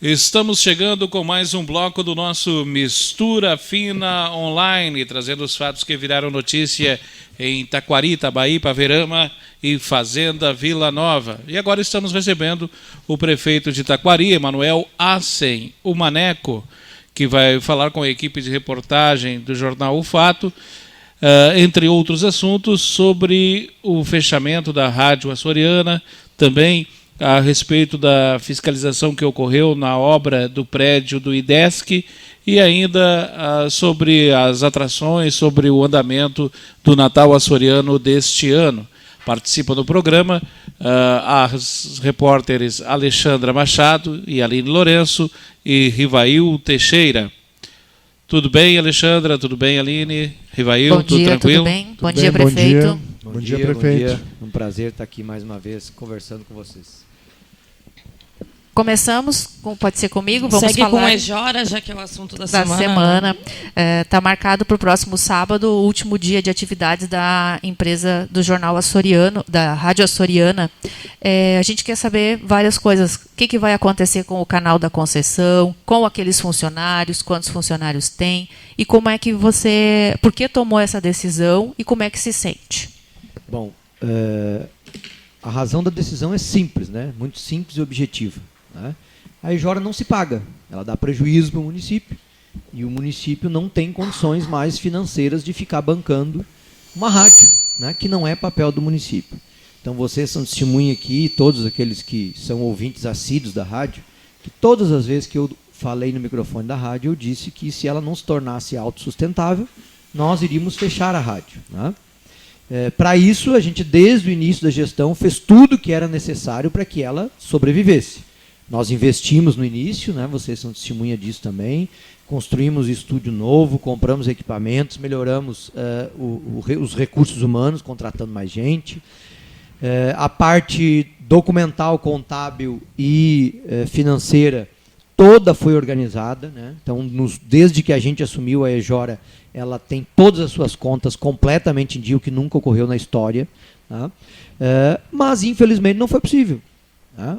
Estamos chegando com mais um bloco do nosso Mistura Fina Online, trazendo os fatos que viraram notícia em Taquari, Itabaí, Paverama e Fazenda Vila Nova. E agora estamos recebendo o prefeito de Taquari, Emanuel Assen, o Maneco, que vai falar com a equipe de reportagem do jornal O Fato, entre outros assuntos, sobre o fechamento da Rádio Açoriana, também a respeito da fiscalização que ocorreu na obra do prédio do IDESC e ainda sobre as atrações, sobre o andamento do Natal Açoriano deste ano. Participa do programa as repórteres Alexandra Machado e Aline Lourenço e Rivail Teixeira. Tudo bem, Alexandra? Tudo bem, Aline? Rivail, tudo tranquilo? Tudo bem? Bom dia, prefeito. Bom dia, prefeito. Um prazer estar aqui mais uma vez conversando com vocês. Começamos, pode ser comigo, vamos Segue falar com Ejora, já que é o assunto da semana. Está marcado para o próximo sábado, o último dia de atividades da empresa do jornal Açoriano, da Rádio Açoriana. A gente quer saber várias coisas. O que vai acontecer com o canal da concessão, com aqueles funcionários, quantos funcionários tem, e como é que você... Por que tomou essa decisão e como é que se sente? Bom, a razão da decisão é simples, né? Muito simples e objetiva. A Ejora não se paga, ela dá prejuízo para o município e o município não tem condições mais financeiras de ficar bancando uma rádio, né, que não é papel do município. Então vocês são testemunha aqui, todos aqueles que são ouvintes assíduos da rádio, que todas as vezes que eu falei no microfone da rádio, eu disse que se ela não se tornasse autossustentável, nós iríamos fechar a rádio, né? Para isso, a gente desde o início da gestão fez tudo o que era necessário para que ela sobrevivesse. Nós investimos no início, né, vocês são testemunha disso também, construímos estúdio novo, compramos equipamentos, melhoramos os recursos humanos, contratando mais gente. A parte documental, contábil e financeira toda foi organizada, né? Então, desde que a gente assumiu a Ejora, ela tem todas as suas contas completamente em dia, o que nunca ocorreu na história. Tá? Mas, infelizmente, não foi possível.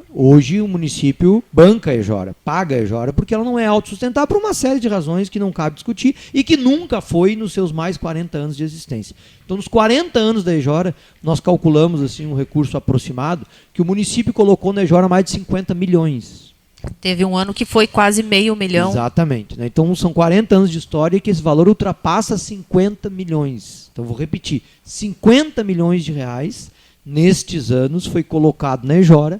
Hoje o município banca a Ejora, paga a Ejora, porque ela não é autossustentável por uma série de razões que não cabe discutir e que nunca foi nos seus mais 40 anos de existência. Então, nos 40 anos da Ejora, nós calculamos assim, um recurso aproximado que o município colocou na Ejora mais de 50 milhões. Teve um ano que foi quase R$500 milhão. Exatamente. Né? Então, são 40 anos de história e que esse valor ultrapassa 50 milhões. Então, vou repetir, 50 milhões de reais nestes anos foi colocado na Ejora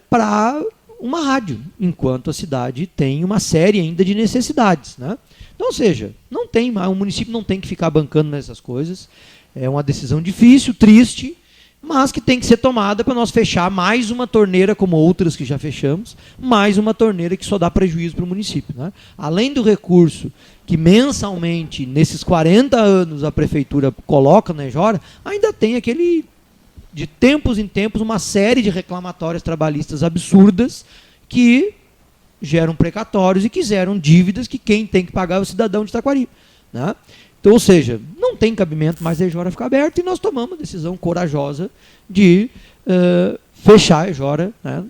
para uma rádio, enquanto a cidade tem uma série ainda de necessidades. Né? Então, ou seja, o município não tem que ficar bancando nessas coisas. É uma decisão difícil, triste, mas que tem que ser tomada para nós fechar mais uma torneira, como outras que já fechamos, mais uma torneira que só dá prejuízo para o município. Né? Além do recurso que mensalmente, nesses 40 anos, a prefeitura coloca na Ejora, ainda tem aquele... de tempos em tempos, uma série de reclamatórias trabalhistas absurdas que geram precatórios e que geram dívidas que quem tem que pagar é o cidadão de Taquari. Né? Então, ou seja, não tem cabimento mais a Ejora ficar aberta e nós tomamos a decisão corajosa de fechar a Ejora. Né?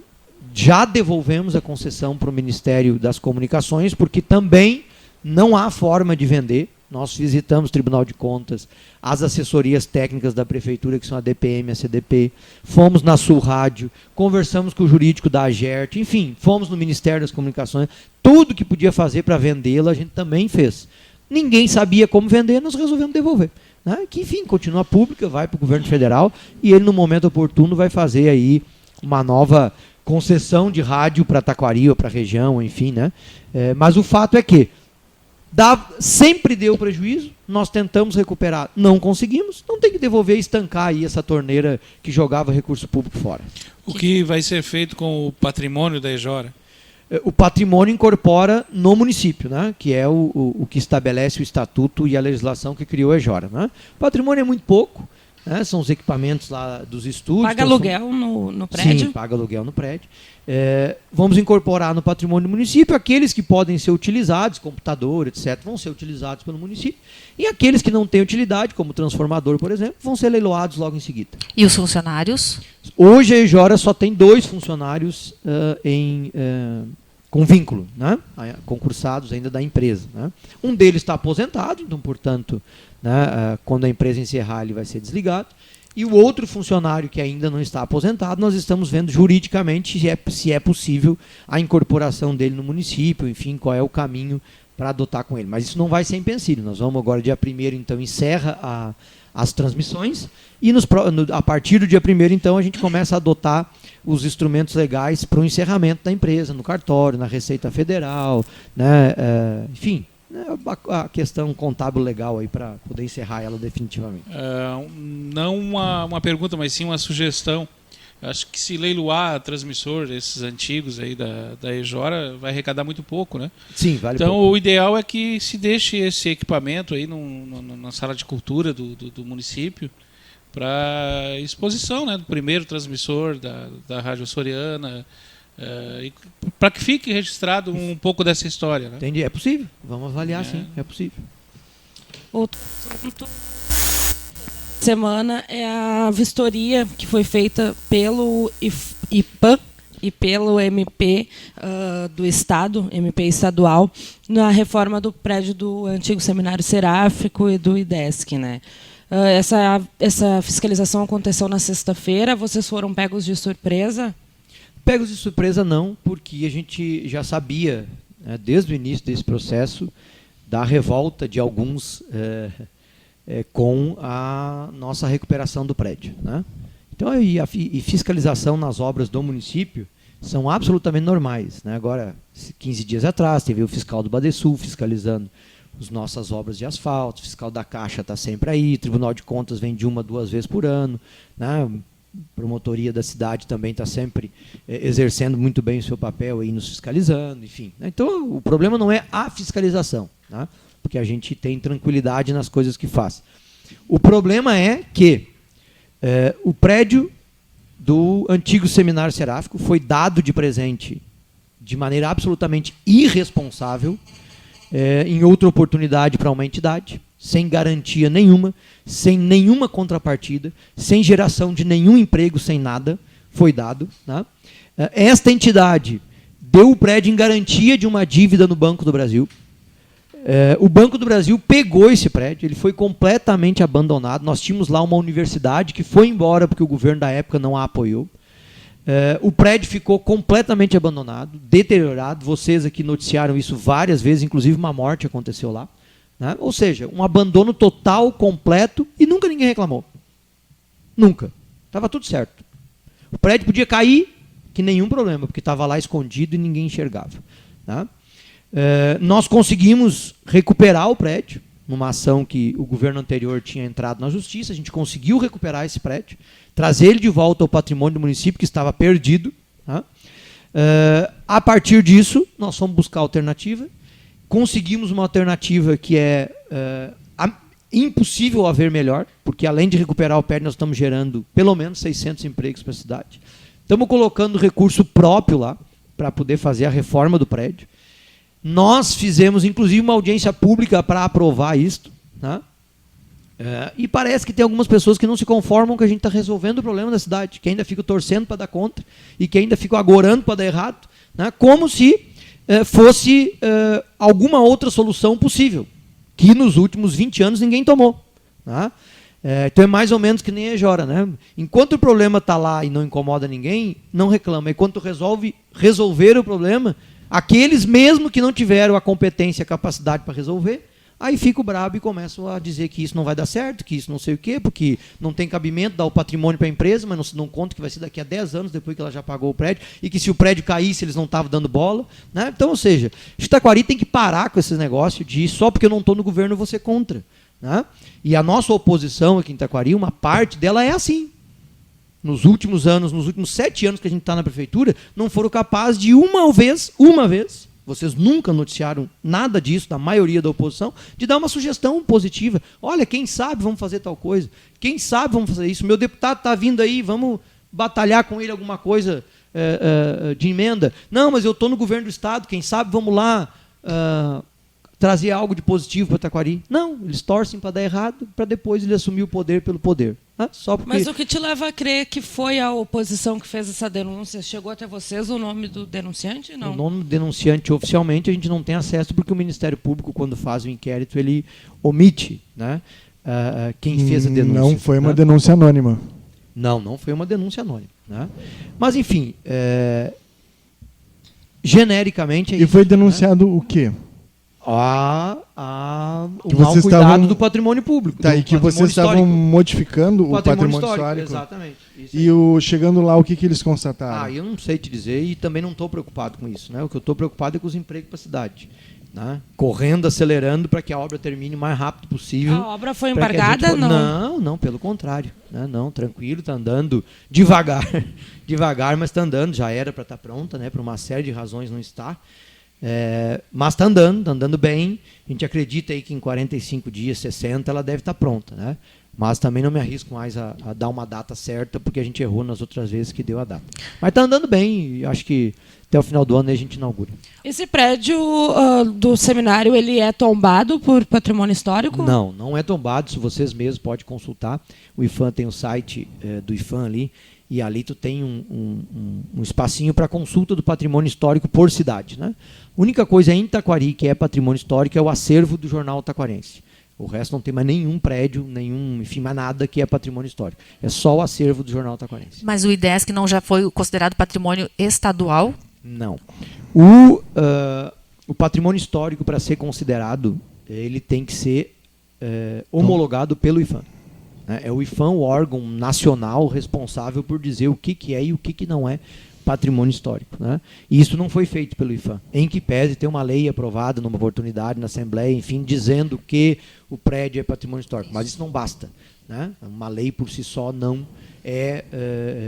Já devolvemos a concessão para o Ministério das Comunicações, porque também não há forma de vender. Nós visitamos o Tribunal de Contas, as assessorias técnicas da Prefeitura, que são a DPM e a CDP, fomos na Sul Rádio, conversamos com o jurídico da AGERT, enfim, fomos no Ministério das Comunicações, tudo que podia fazer para vendê-la, a gente também fez. Ninguém sabia como vender, nós resolvemos devolver. Né? Que, enfim, continua pública, vai para o governo federal, e ele, no momento oportuno, vai fazer aí uma nova concessão de rádio para Taquari ou para a região, enfim. Né? Mas o fato é que sempre deu prejuízo, nós tentamos recuperar, não conseguimos, então tem que devolver e estancar aí essa torneira que jogava recurso público fora. O que vai ser feito com o patrimônio da Ejora? O patrimônio incorpora no município, né? Que é o que estabelece o estatuto e a legislação que criou a Ejora. Né? O patrimônio é muito pouco, né? São os equipamentos lá dos estúdios. Paga aluguel no prédio? Sim, paga aluguel no prédio. Vamos incorporar no patrimônio do município aqueles que podem ser utilizados, computador, etc., vão ser utilizados pelo município. E aqueles que não têm utilidade, como transformador, por exemplo, vão ser leiloados logo em seguida. E os funcionários? Hoje a Ejora só tem 2 funcionários com vínculo, né? Concursados ainda da empresa. Né? Um deles está aposentado, então, portanto, né, quando a empresa encerrar, ele vai ser desligado. E o outro funcionário que ainda não está aposentado, nós estamos vendo juridicamente se é possível a incorporação dele no município, enfim, qual é o caminho para adotar com ele. Mas isso não vai ser empecilho. Nós vamos agora, dia 1º, então, encerra as transmissões e a partir do dia 1º, então, a gente começa a adotar os instrumentos legais para o encerramento da empresa, no cartório, na Receita Federal, né, enfim, a questão contábil legal aí para poder encerrar ela definitivamente. Não uma pergunta, mas sim uma sugestão. Acho que se leiloar transmissor, esses antigos aí da EJORA, vai arrecadar muito pouco, né? Sim, vale então pouco. O ideal é que se deixe esse equipamento aí na sala de cultura do município para exposição, né, do primeiro transmissor da Rádio Açoriana, para que fique registrado um pouco dessa história. Né? Entendi, é possível. Vamos avaliar, sim, é possível. Outro assunto semana é a vistoria que foi feita pelo IPAM e pelo MP do Estado, MP estadual, na reforma do prédio do antigo Seminário Seráfico e do IDESC, né? Essa fiscalização aconteceu na sexta-feira. Vocês foram pegos de surpresa? Pegos de surpresa não, porque a gente já sabia, né, desde o início desse processo, da revolta de alguns com a nossa recuperação do prédio. Né? Então, e fiscalização nas obras do município são absolutamente normais. Né? Agora, 15 dias atrás, teve o fiscal do Badesul fiscalizando as nossas obras de asfalto, o fiscal da Caixa está sempre aí, o Tribunal de Contas vem de 1 a 2 vezes por ano, né? Promotoria da cidade também está sempre exercendo muito bem o seu papel aí, nos fiscalizando, enfim. Então, o problema não é a fiscalização, né? Porque a gente tem tranquilidade nas coisas que faz. O problema é que o prédio do antigo Seminário Seráfico foi dado de presente de maneira absolutamente irresponsável em outra oportunidade para uma entidade, sem garantia nenhuma, sem nenhuma contrapartida, sem geração de nenhum emprego, sem nada, foi dado. Né? Esta entidade deu o prédio em garantia de uma dívida no Banco do Brasil. O Banco do Brasil pegou esse prédio, ele foi completamente abandonado. Nós tínhamos lá uma universidade que foi embora porque o governo da época não a apoiou. O prédio ficou completamente abandonado, deteriorado. Vocês aqui noticiaram isso várias vezes, inclusive uma morte aconteceu lá. Né? Ou seja, um abandono total, completo, e nunca ninguém reclamou. Nunca. Estava tudo certo. O prédio podia cair, que nenhum problema, porque estava lá escondido e ninguém enxergava. Né? Nós conseguimos recuperar o prédio, numa ação que o governo anterior tinha entrado na justiça. A gente conseguiu recuperar esse prédio, trazer ele de volta ao patrimônio do município, que estava perdido. Tá? A partir disso, nós fomos buscar alternativa. Conseguimos uma alternativa que é impossível haver melhor, porque além de recuperar o prédio, nós estamos gerando pelo menos 600 empregos para a cidade. Estamos colocando recurso próprio lá, para poder fazer a reforma do prédio. Nós fizemos, inclusive, uma audiência pública para aprovar isto. Né? E parece que tem algumas pessoas que não se conformam que a gente está resolvendo o problema da cidade, que ainda ficam torcendo para dar conta e que ainda ficam agorando para dar errado, né? Como se fosse alguma outra solução possível, que nos últimos 20 anos ninguém tomou. Né? Então é mais ou menos que nem a EJORA. Né? Enquanto o problema está lá e não incomoda ninguém, não reclama. E quando resolver o problema, aqueles mesmo que não tiveram a competência e a capacidade para resolver, aí fica o brabo e começam a dizer que isso não vai dar certo, que isso não sei o quê, porque não tem cabimento dar o patrimônio para a empresa, mas não se dão conta que vai ser daqui a 10 anos, depois que ela já pagou o prédio, e que se o prédio caísse, eles não estavam dando bola. Né? Então, ou seja, Itaquari tem que parar com esse negócio de só porque eu não estou no governo eu vou ser contra. Né? E a nossa oposição aqui em Itaquari, uma parte dela é assim. Nos últimos anos, nos últimos 7 anos que a gente está na prefeitura, não foram capazes de uma vez, vocês nunca noticiaram nada disso, da maioria da oposição, de dar uma sugestão positiva. Olha, quem sabe vamos fazer tal coisa, quem sabe vamos fazer isso, meu deputado está vindo aí, vamos batalhar com ele alguma coisa de emenda. Não, mas eu estou no governo do Estado, quem sabe vamos lá trazer algo de positivo para Taquari. Não, eles torcem para dar errado, para depois ele assumir o poder pelo poder. Só porque... Mas o que te leva a crer que foi a oposição que fez essa denúncia? Chegou até vocês o nome do denunciante? Não. O nome do denunciante, oficialmente, a gente não tem acesso, porque o Ministério Público, quando faz o inquérito, ele omite, né, quem fez a denúncia. Não foi uma denúncia anônima. Não foi uma denúncia anônima. Né? Mas, enfim, genericamente... E foi denunciado, né, o quê? O mau cuidado do patrimônio público. Tá, e que vocês estavam modificando o patrimônio histórico. Exatamente. E chegando lá, o que eles constataram? Eu não sei te dizer e também não estou preocupado com isso. Né? O que eu estou preocupado é com os empregos para a cidade. Né? Correndo, acelerando para que a obra termine o mais rápido possível. A obra foi embargada? Não, pelo contrário. Né? Não, tranquilo, está andando devagar. Devagar, mas está andando. Já era para estar pronta, né? Por uma série de razões não está. Mas está andando bem. A gente acredita aí que em 45 dias, 60, ela deve estar pronta. Né? Mas também não me arrisco mais a dar uma data certa, porque a gente errou nas outras vezes que deu a data. Mas está andando bem e acho que até o final do ano a gente inaugura. Esse prédio do seminário, ele é tombado por patrimônio histórico? Não é tombado. Se vocês mesmos podem consultar. O IPHAN tem o site do IPHAN ali. E ali tu tem um espacinho para consulta do patrimônio histórico por cidade. Né? A única coisa em Taquari que é patrimônio histórico é o acervo do Jornal Taquarense. O resto não tem mais nenhum prédio, enfim, mais nada que é patrimônio histórico. É só o acervo do Jornal Taquarense. Mas o IDESC não já foi considerado patrimônio estadual? Não. O patrimônio histórico, para ser considerado, ele tem que ser homologado pelo IPHAN. É o IPHAN, o órgão nacional responsável por dizer o que é e o que não é patrimônio histórico. Né? E isso não foi feito pelo IPHAN. Em que pese ter uma lei aprovada numa oportunidade na Assembleia, enfim, dizendo que o prédio é patrimônio histórico. Mas isso não basta. Né? Uma lei por si só não é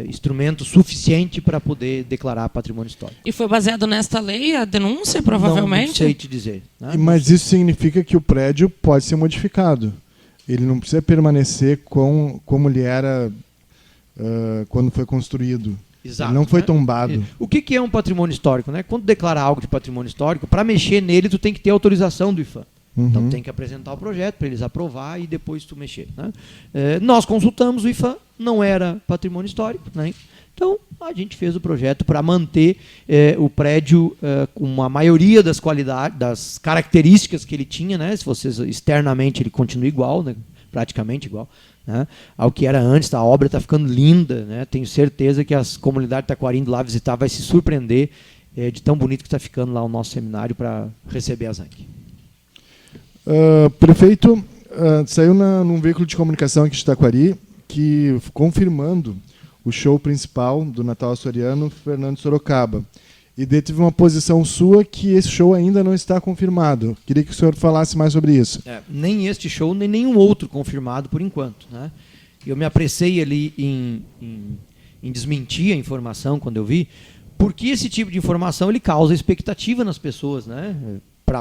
instrumento suficiente para poder declarar patrimônio histórico. E foi baseado nesta lei a denúncia, provavelmente? Não sei te dizer. Né? Mas isso significa que o prédio pode ser modificado. Ele não precisa permanecer como ele era quando foi construído. Exato, ele não foi né? tombado. O que é um patrimônio histórico? Né? Quando declara algo de patrimônio histórico, para mexer nele, tu tem que ter autorização do IPHAN. Então tem que apresentar o projeto para eles aprovar e depois tu mexer. Né? Nós consultamos o IPHAN, não era patrimônio histórico. Né? Então a gente fez o projeto para manter o prédio com a maioria das qualidades, das características que ele tinha. Né? Se vocês externamente ele continua igual, né? Praticamente igual, né? Ao que era antes. A obra está ficando linda. Né? Tenho certeza que as comunidades de Taquari indo lá visitar vai se surpreender de tão bonito que está ficando lá o nosso seminário para receber a ZANC. Prefeito, saiu num veículo de comunicação aqui de Taquari, confirmando o show principal do Natal Açoriano, Fernando Sorocaba. E daí teve uma posição sua que esse show ainda não está confirmado. Queria que o senhor falasse mais sobre isso. Nem este show, nem nenhum outro confirmado por enquanto. Né? Eu me apressei ali em desmentir a informação quando eu vi, porque esse tipo de informação ele causa expectativa nas pessoas, né?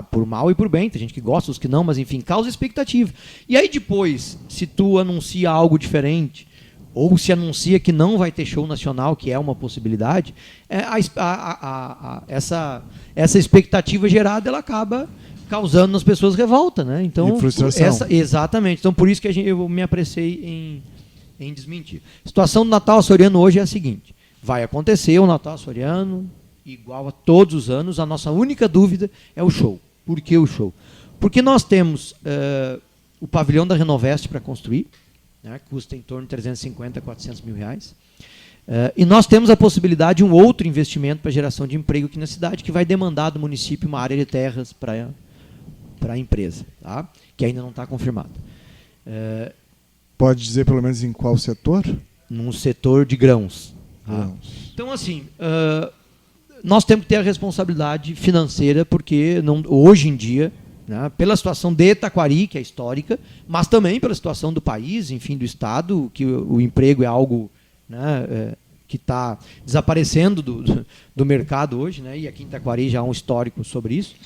Por mal e por bem, tem gente que gosta, os que não, mas enfim, causa expectativa. E aí depois, se tu anuncia algo diferente, ou se anuncia que não vai ter show nacional, que é uma possibilidade, essa expectativa gerada ela acaba causando nas pessoas revolta. Né? Então, e frustração. Exatamente. Então, por isso que eu me apressei em desmentir. A situação do Natal Açoriano hoje é a seguinte: vai acontecer o Natal Açoriano, igual a todos os anos. A nossa única dúvida é o show. Por que o show? Porque nós temos o pavilhão da Renovest para construir, né, custa em torno de 350 a 400 mil reais. E nós temos a possibilidade de um outro investimento para geração de emprego aqui na cidade, que vai demandar do município uma área de terras para a empresa, tá? Que ainda não está confirmada. Pode dizer pelo menos em qual setor? Num setor de grãos. Tá? Então, assim, nós temos que ter a responsabilidade financeira, porque hoje em dia, né, pela situação de Taquari, que é histórica, mas também pela situação do país, enfim, do Estado, que o emprego é algo, né, que está desaparecendo do mercado hoje, né, e aqui em Taquari já há um histórico sobre isso,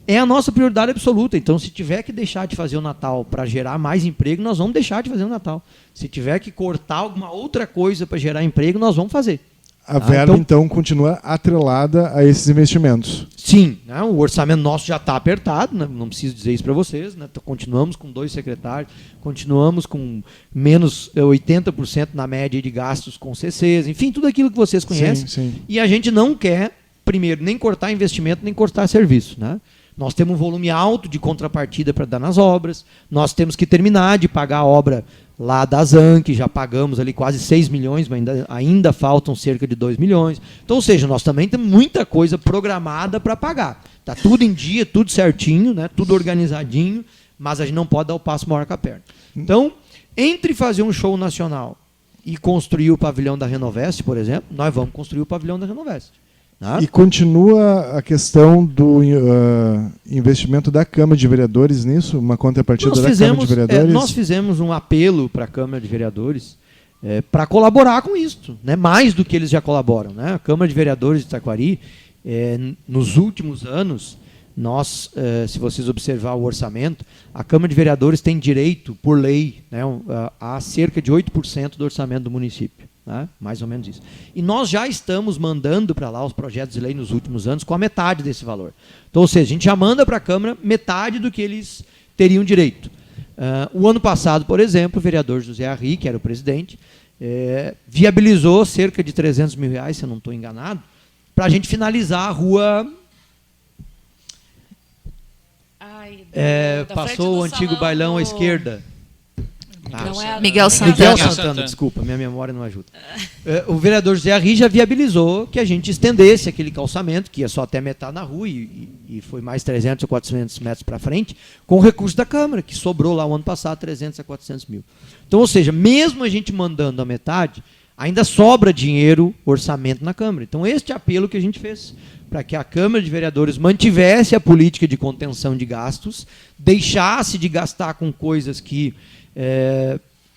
é a nossa prioridade absoluta. Então, se tiver que deixar de fazer o Natal para gerar mais emprego, nós vamos deixar de fazer o Natal. Se tiver que cortar alguma outra coisa para gerar emprego, nós vamos fazer. A verba, então, continua atrelada a esses investimentos. Sim, né? O orçamento nosso já está apertado, né? Não preciso dizer isso para vocês. Né? Continuamos com 2 secretários, continuamos com menos 80% na média de gastos com CCs, enfim, tudo aquilo que vocês conhecem. Sim. E a gente não quer, primeiro, nem cortar investimento, nem cortar serviço. Né? Nós temos um volume alto de contrapartida para dar nas obras, nós temos que terminar de pagar a obra lá da ZAN, que já pagamos ali quase 6 milhões, mas ainda faltam cerca de 2 milhões. Então, ou seja, nós também temos muita coisa programada para pagar. Está tudo em dia, tudo certinho, né? Tudo organizadinho, mas a gente não pode dar o passo maior com a perna. Então, entre fazer um show nacional e construir o pavilhão da Renovest, por exemplo, nós vamos construir o pavilhão da Renovest. E continua a questão do investimento da Câmara de Vereadores nisso? Uma contrapartida da Câmara de Vereadores? Nós fizemos um apelo para a Câmara de Vereadores para colaborar com isso, né? Mais do que eles já colaboram. Né? A Câmara de Vereadores de Taquari, nos últimos anos, nós, se vocês observar o orçamento, a Câmara de Vereadores tem direito, por lei, né, a cerca de 8% do orçamento do município. Né? Mais ou menos isso. E nós já estamos mandando para lá os projetos de lei nos últimos anos com a metade desse valor. Então, ou seja, a gente já manda para a Câmara metade do que eles teriam direito. O ano passado, por exemplo, o vereador José Arri, que era o presidente, viabilizou cerca de 300 mil reais, se eu não estou enganado, para a gente finalizar a rua... passou o antigo bailão à esquerda. Miguel Santana. Miguel Santana, desculpa, minha memória não ajuda. O vereador José Arri já viabilizou que a gente estendesse aquele calçamento, que ia só até metade na rua, e foi mais 300 ou 400 metros para frente, com o recurso da Câmara, que sobrou lá o ano passado 300 a 400 mil. Então, ou seja, mesmo a gente mandando a metade, ainda sobra dinheiro, orçamento na Câmara. Então, este apelo que a gente fez, para que a Câmara de Vereadores mantivesse a política de contenção de gastos, deixasse de gastar com coisas que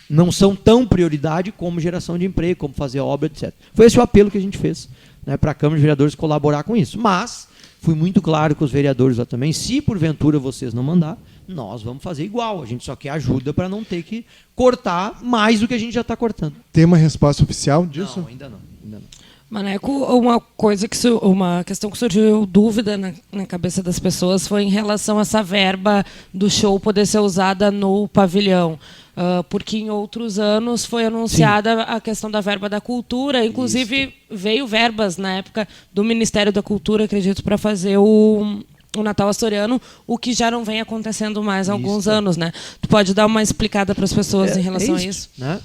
não são tão prioridade como geração de emprego, como fazer obra, etc. Foi esse o apelo que a gente fez, né, para a Câmara de Vereadores colaborar com isso. Mas fui muito claro com os vereadores lá também, se porventura vocês não mandar, nós vamos fazer igual. A gente só quer ajuda para não ter que cortar mais do que a gente já está cortando. Tem uma resposta oficial disso? Não, ainda não. Maneco, uma questão que surgiu dúvida na cabeça das pessoas foi em relação a essa verba do show poder ser usada no pavilhão. Porque em outros anos foi anunciada a questão da verba da cultura, inclusive veio verbas na época do Ministério da Cultura, acredito, para fazer o Natal Açoriano, o que já não vem acontecendo mais há alguns anos. Né? Tu pode dar uma explicada para as pessoas em relação a isso? Né?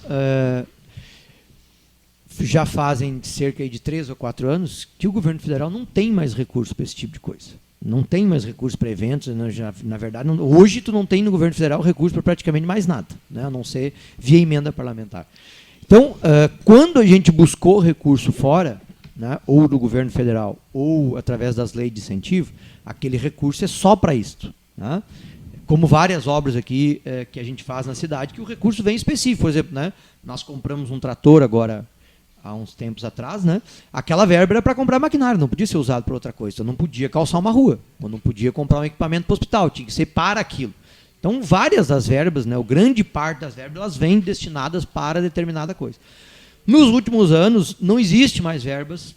Já fazem cerca de 3 ou 4 anos que o governo federal não tem mais recurso para esse tipo de coisa. Não tem mais recurso para eventos. Na verdade, hoje tu não tem no governo federal recurso para praticamente mais nada, né? A não ser via emenda parlamentar. Então, quando a gente buscou recurso fora, né, ou do governo federal, ou através das leis de incentivo, aquele recurso é só para isto. Né? Como várias obras aqui que a gente faz na cidade, que o recurso vem específico. Por exemplo, né, nós compramos um trator agora, há uns tempos atrás, né? Aquela verba era para comprar maquinário, não podia ser usado para outra coisa. Eu não podia calçar uma rua, eu não podia comprar um equipamento para o hospital, tinha que ser para aquilo. Então, várias das verbas, né, grande parte das verbas, elas vêm destinadas para determinada coisa. Nos últimos anos, não existe mais verbas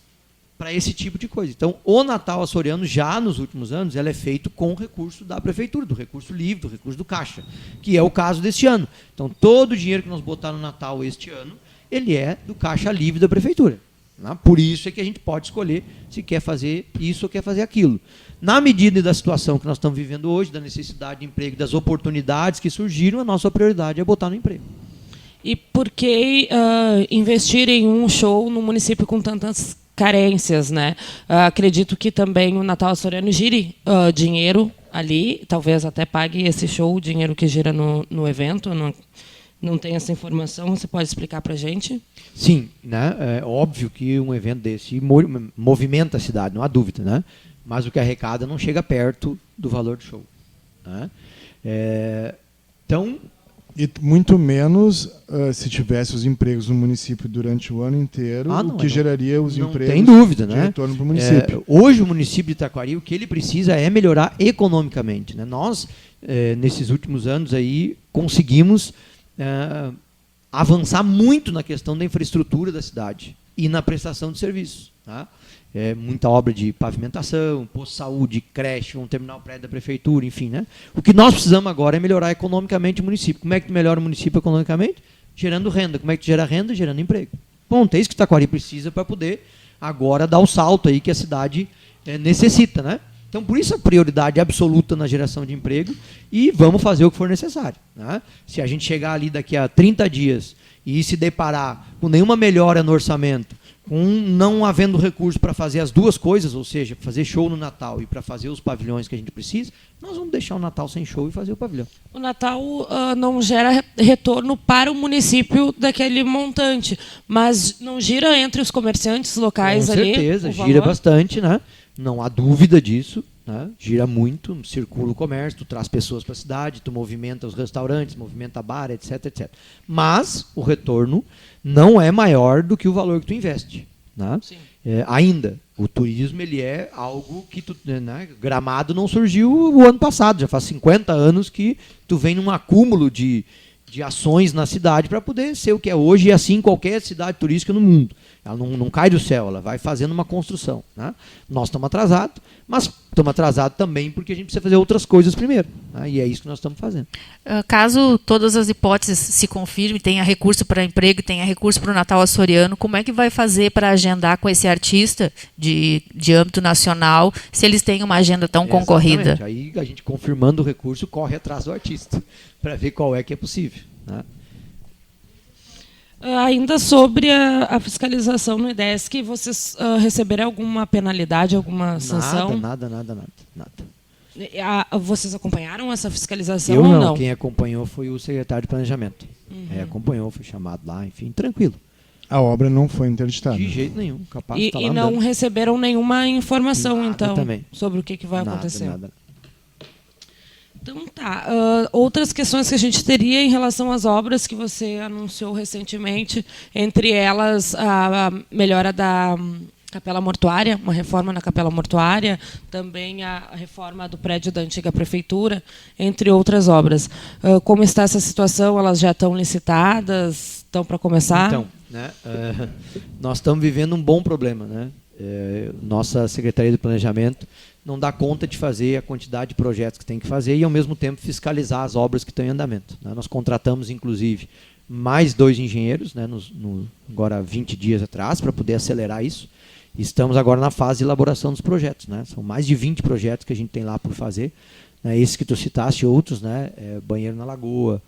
para esse tipo de coisa. Então, o Natal Açoriano, já nos últimos anos, ela é feito com o recurso da prefeitura, do recurso livre, do recurso do Caixa, que é o caso deste ano. Então, todo o dinheiro que nós botaram no Natal este ano, ele é do Caixa Livre da Prefeitura. Né? Por isso é que a gente pode escolher se quer fazer isso ou quer fazer aquilo. Na medida da situação que nós estamos vivendo hoje, da necessidade de emprego, das oportunidades que surgiram, a nossa prioridade é botar no emprego. E por que investir em um show no município com tantas carências? Né? Acredito que também o Natal Açoriano gire dinheiro ali, talvez até pague esse show, o dinheiro que gira no evento. Não tem essa informação, você pode explicar para a gente? Sim, né? É óbvio que um evento desse movimenta a cidade, não há dúvida, né? Mas o que arrecada não chega perto do valor do show. Né? Então... E muito menos se tivesse os empregos no município durante o ano inteiro, o que geraria os empregos tem dúvida, de né? retorno para o município. Hoje o município de Taquari, o que ele precisa é melhorar economicamente. Né? Nós, nesses últimos anos, aí, conseguimos... avançar muito na questão da infraestrutura da cidade. e na prestação de serviços. Tá? Muita obra de pavimentação, posto de saúde, creche, um terminal prédio da prefeitura, enfim. Né? O que nós precisamos agora é melhorar economicamente o município. Como é que tu melhora o município economicamente? Gerando renda. Como é que tu gera renda? Gerando emprego. Ponto. É isso que Taquari precisa para poder agora dar o salto aí que a cidade necessita. Né? Então, por isso a prioridade absoluta na geração de emprego e vamos fazer o que for necessário. Né? Se a gente chegar ali daqui a 30 dias e se deparar com nenhuma melhora no orçamento, com não havendo recurso para fazer as duas coisas, ou seja, fazer show no Natal e para fazer os pavilhões que a gente precisa, nós vamos deixar o Natal sem show e fazer o pavilhão. O Natal não gera retorno para o município daquele montante, mas não gira entre os comerciantes locais ali? Com certeza, gira bastante, né? Não há dúvida disso. Né? Gira muito, circula o comércio, tu traz pessoas para a cidade, tu movimenta os restaurantes, movimenta a bar, etc, etc. Mas o retorno não é maior do que o valor que tu investe. Né? Ainda, o turismo ele é algo que né? Gramado não surgiu o ano passado, já faz 50 anos que tu vem num acúmulo de ações na cidade para poder ser o que é hoje e assim qualquer cidade turística no mundo. Ela não cai do céu, ela vai fazendo uma construção. Né? Nós estamos atrasados, mas estamos atrasados também porque a gente precisa fazer outras coisas primeiro. Né? E é isso que nós estamos fazendo. Caso todas as hipóteses se confirmem, tenha recurso para emprego, tenha recurso para o Natal açoriano, como é que vai fazer para agendar com esse artista de âmbito nacional, se eles têm uma agenda tão concorrida? Aí a gente, confirmando o recurso, corre atrás do artista para ver qual é que é possível. Né? Ainda sobre a fiscalização no IDESC, vocês receberam alguma penalidade, alguma sanção? Nada. Vocês acompanharam essa fiscalização Eu ou não. não? Quem acompanhou foi o secretário de Planejamento. Acompanhou, foi chamado lá, enfim, tranquilo. A obra não foi interditada. De jeito nenhum. Capaz de estar lá E não andando. receberam nenhuma informação, Nada então, também. sobre o que vai acontecer? Nada. Então tá. Outras questões que a gente teria em relação às obras que você anunciou recentemente, entre elas a melhora da Capela Mortuária, uma reforma na Capela Mortuária, também a reforma do prédio da antiga prefeitura, entre outras obras. Como está essa situação? Elas já estão licitadas? Estão para começar? Então, né, nós estamos vivendo um bom problema. Né? Nossa Secretaria de Planejamento não dá conta de fazer a quantidade de projetos que tem que fazer e, ao mesmo tempo, fiscalizar as obras que estão em andamento. Né? Nós contratamos, inclusive, mais 2 engenheiros, né, agora 20 dias atrás, para poder acelerar isso. Estamos agora na fase de elaboração dos projetos. Né? São mais de 20 projetos que a gente tem lá por fazer. Né? Esses que tu citaste, outros, né? Banheiro na Lagoa,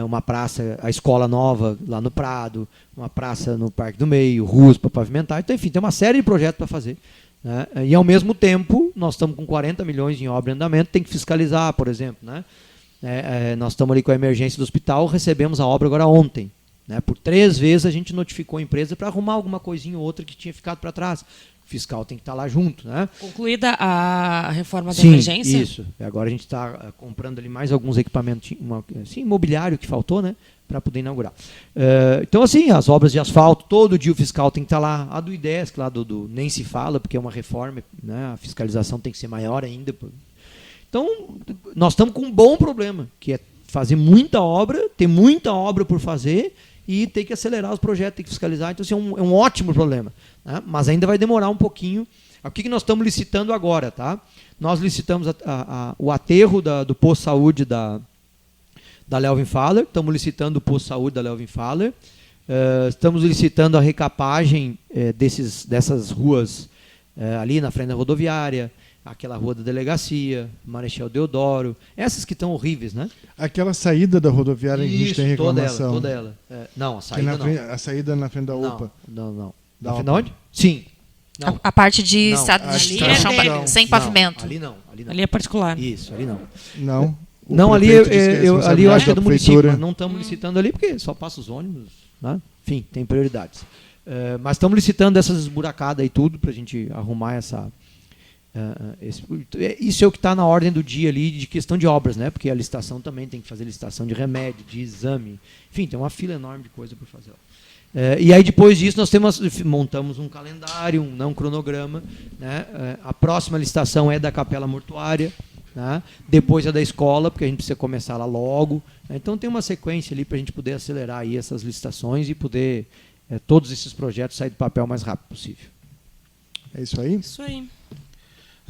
uma praça, a escola nova lá no Prado, uma praça no Parque do Meio, ruas para pavimentar. Então, enfim, tem uma série de projetos para fazer. Né? E, ao mesmo tempo, nós estamos com 40 milhões em obra em andamento, tem que fiscalizar, por exemplo. Né? Nós estamos ali com a emergência do hospital, recebemos a obra agora ontem. Né? Por 3 vezes a gente notificou a empresa para arrumar alguma coisinha ou outra que tinha ficado para trás. O fiscal tem que estar lá junto. Né? Concluída a reforma da Sim, emergência? Isso. Agora a gente está comprando ali mais alguns equipamentos, imobiliário que faltou, né? Para poder inaugurar. Então, assim, as obras de asfalto, todo dia o fiscal tem que estar lá. A do IDESC, lá nem se fala, porque é uma reforma, né? A fiscalização tem que ser maior ainda. Então, nós estamos com um bom problema, que é fazer muita obra, ter muita obra por fazer e ter que acelerar os projetos, ter que fiscalizar. Então, assim, é um ótimo problema. Né? Mas ainda vai demorar um pouquinho. O que nós estamos licitando agora? Tá? Nós licitamos o aterro do posto de saúde da Lelvin Faller, estamos licitando o posto de saúde da Lelvin Faller, estamos licitando a recapagem dessas ruas ali na frente da rodoviária, aquela rua da delegacia, Marechal Deodoro, essas que estão horríveis, né? Aquela saída da rodoviária que a gente tem reclamação. Toda ela. Não, a saída não. A saída na frente da UPA. Não. Da Na frente de onde? Sim. Não. A parte de Não, estado ali de é chão dele. sem pavimento. Ali não. Ali é particular. Isso, ali não. Não. Não, ali ali eu acho que é do município, prefeitura. mas não estamos licitando ali porque só passa os ônibus, né? Enfim, tem prioridades. Mas estamos licitando essas esburacadas e tudo para a gente arrumar isso é o que está na ordem do dia ali de questão de obras, né? Porque a licitação também tem que fazer licitação de remédio, de exame, enfim, tem uma fila enorme de coisa por fazer. E aí depois disso nós montamos um calendário, um cronograma, né? A próxima licitação é da Capela Mortuária, né? Depois é da escola, porque a gente precisa começar lá logo. Né? Então tem uma sequência ali para a gente poder acelerar aí essas licitações e poder todos esses projetos saírem do papel o mais rápido possível. É isso aí? Isso aí.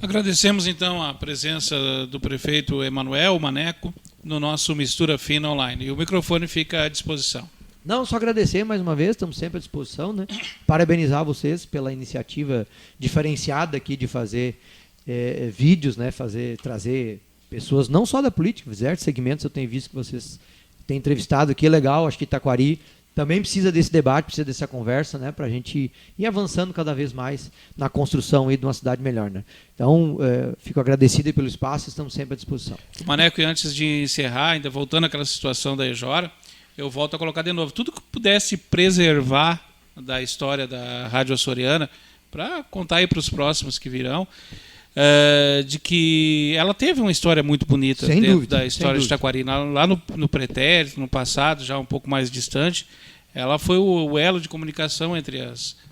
Agradecemos então a presença do prefeito Emanuel Maneco no nosso Mistura Fina Online. E o microfone fica à disposição. Não, só agradecer mais uma vez, estamos sempre à disposição, né? Parabenizar vocês pela iniciativa diferenciada aqui de fazer vídeos, né? Trazer pessoas não só da política, certos segmentos eu tenho visto que vocês têm entrevistado aqui, é legal, acho que Itaquari também precisa desse debate, precisa dessa conversa, né? Para a gente ir avançando cada vez mais na construção aí de uma cidade melhor, né? Então, fico agradecido aí pelo espaço, estamos sempre à disposição. Maneco, e antes de encerrar, ainda voltando àquela situação da EJORA, eu volto a colocar de novo, tudo que pudesse preservar da história da Rádio Açoriana, para contar aí para os próximos que virão, de que ela teve uma história muito bonita Sem dentro dúvida, da história de Itaquari. Lá no pretérito, no passado, já um pouco mais distante, ela foi o elo de comunicação entre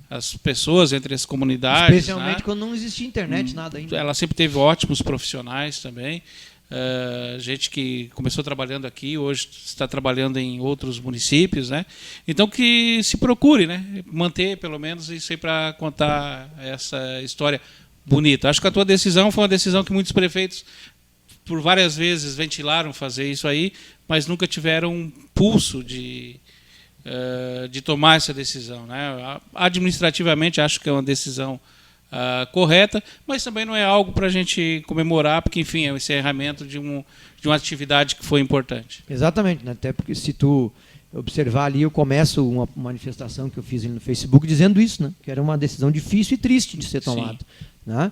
as pessoas, entre as comunidades. Especialmente, né? Quando não existia internet, nada ainda. Ela sempre teve ótimos profissionais também. Gente que começou trabalhando aqui, hoje está trabalhando em outros municípios, né? Então que se procure, né? Manter pelo menos isso aí para contar essa história bonita. Acho que a tua decisão foi uma decisão que muitos prefeitos por várias vezes ventilaram fazer isso aí, mas nunca tiveram um pulso de tomar essa decisão, né? Administrativamente acho que é uma decisão correta, mas também não é algo para a gente comemorar, porque, enfim, é o encerramento de uma atividade que foi importante. Exatamente, né? Até porque se tu observar ali, eu começo uma manifestação que eu fiz no Facebook dizendo isso, né? Que era uma decisão difícil e triste de ser tomada. Né?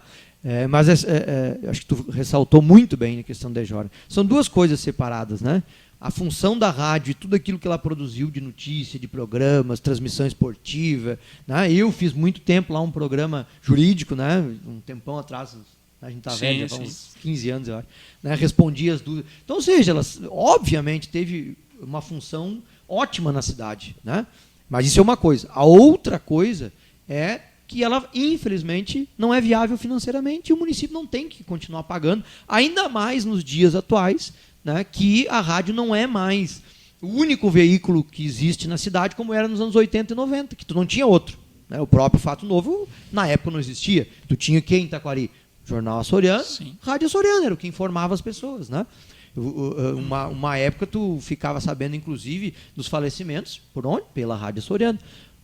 Mas acho que tu ressaltou muito bem a questão da EJORA. São duas coisas separadas, né? A função da rádio e tudo aquilo que ela produziu de notícia, de programas, transmissão esportiva, né? Eu fiz muito tempo lá um programa jurídico, né? Um tempão atrás, a gente está velho, já há uns 15 anos, eu acho, né? Respondia as dúvidas. Então, ou seja, ela obviamente teve uma função ótima na cidade, né? Mas isso é uma coisa. A outra coisa é que ela, infelizmente, não é viável financeiramente e o município não tem que continuar pagando, ainda mais nos dias atuais, né, que a rádio não é mais o único veículo que existe na cidade como era nos anos 80 e 90, que tu não tinha outro. Né? O próprio Fato Novo, na época, não existia. Tu tinha quem em Itaquari? Jornal Açoriano, sim. Rádio Açoriano, era o que informava as pessoas. Né? Uma época tu ficava sabendo, inclusive, dos falecimentos, por onde? Pela Rádio Açoriano.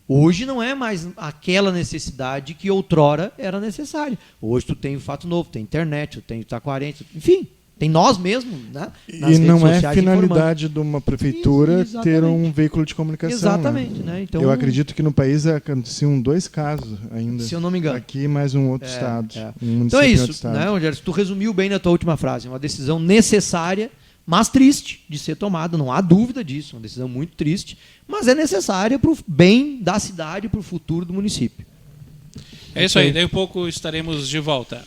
Hoje não é mais aquela necessidade que outrora era necessária. Hoje tu tem o Fato Novo, tem internet, tu tem o Itaquari, enfim... Tem nós mesmos, né? E não é finalidade de uma prefeitura ter um veículo de comunicação. Exatamente. Né? Então, eu acredito que no país aconteciam 2 casos ainda. Se eu não me engano. Aqui mais um outro estado. Um então é isso, né, Rogério? Tu resumiu bem na tua última frase. Uma decisão necessária, mas triste de ser tomada. Não há dúvida disso. Uma decisão muito triste, mas é necessária para o bem da cidade e para o futuro do município. É isso aí. Daí um pouco estaremos de volta.